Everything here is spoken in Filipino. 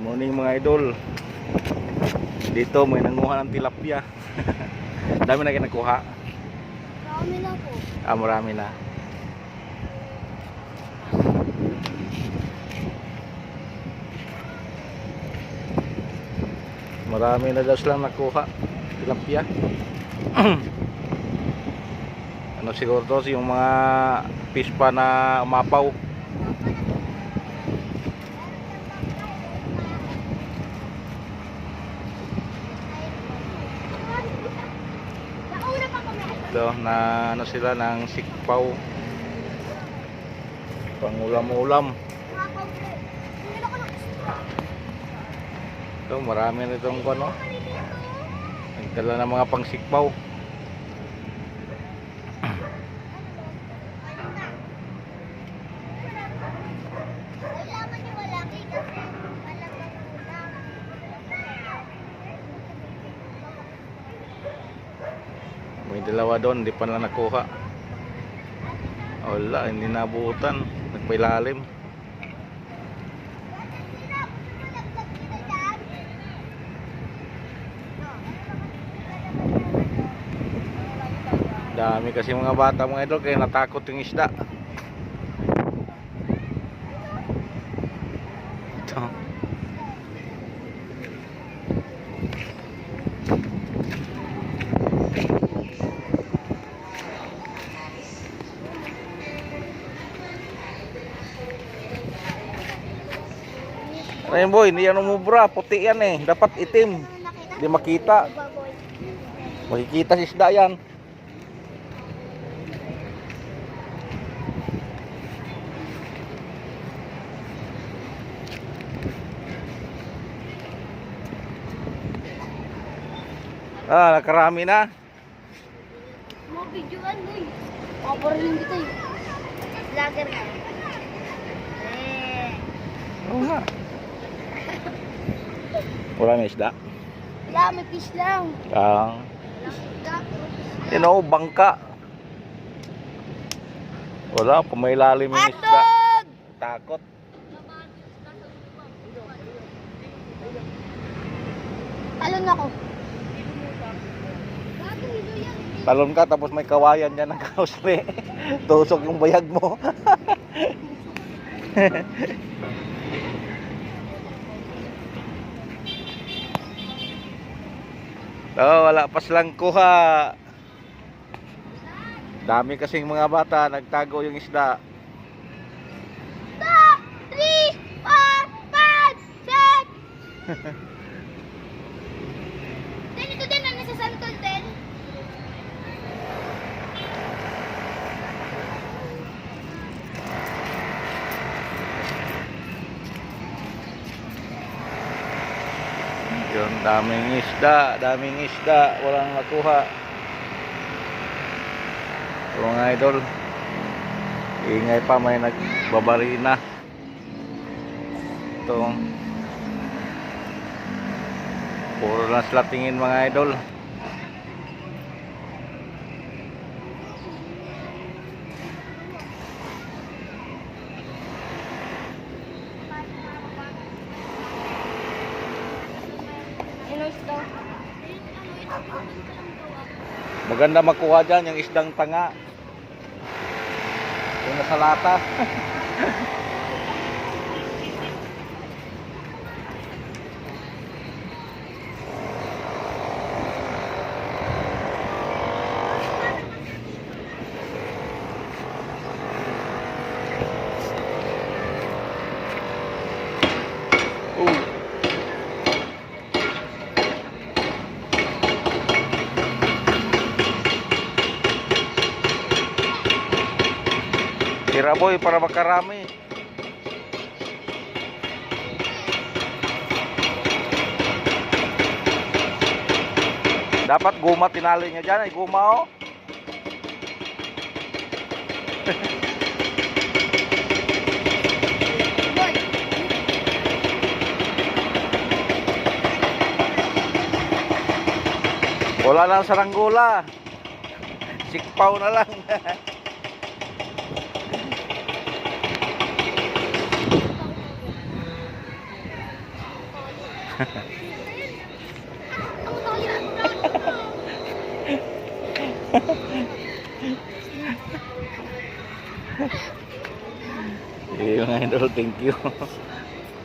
Morning mga idol. Dito may nanguha ng tilapia. Dami na kinakuha. Marami na po. Marami na. Marami na daw silang nakuha tilapia. Ano siguro to yung mga pispa na umapaw. Ito, na ano sila ng sikpaw. Pangulam-ulam. Ito, marami na itong ano. Nagdala ng mga pangsikpaw. May dalawa doon, hindi pa na nakuha. Wala, hindi nabutan. Nagpailalim. Dami kasi mga bata mga idol, kaya natakot yung isda. Ito. Ayun boy, hindi yan umubra, puti yan eh. Dapat itim. Hindi makita. Makikita si isda yan. Nakarami na. Mga videoan mo eh. Paparilin kita eh. Vlogger nga. Oo nga. Wala na isda. Wala, may fish lang. You know, bangka. Wala, pumailalim yung isda. Takot. Talon ako. Talon ka tapos may kawayan dyan ng kausre. Tusok yung bayag mo. Wala pa silang kuha. Dami kasing mga bata nagtago yung isda. 2, 3, 4, 5, 6. Ito din ang nasa santol din. Yun, daming isda, walang nakuha. So, mga idol, ingay pa, may nagbabarina. Ito, puro lang sila tingin mga idol. Maganda makuha dyan yung isdang tanga. Yung nasa lata. Tira boy para makarami. Dapat guma tinali niya dyan. Ay guma oh. Wala lang saranggola. Sikpaw na lang. Ako tayo. Eh, mga idol, thank you.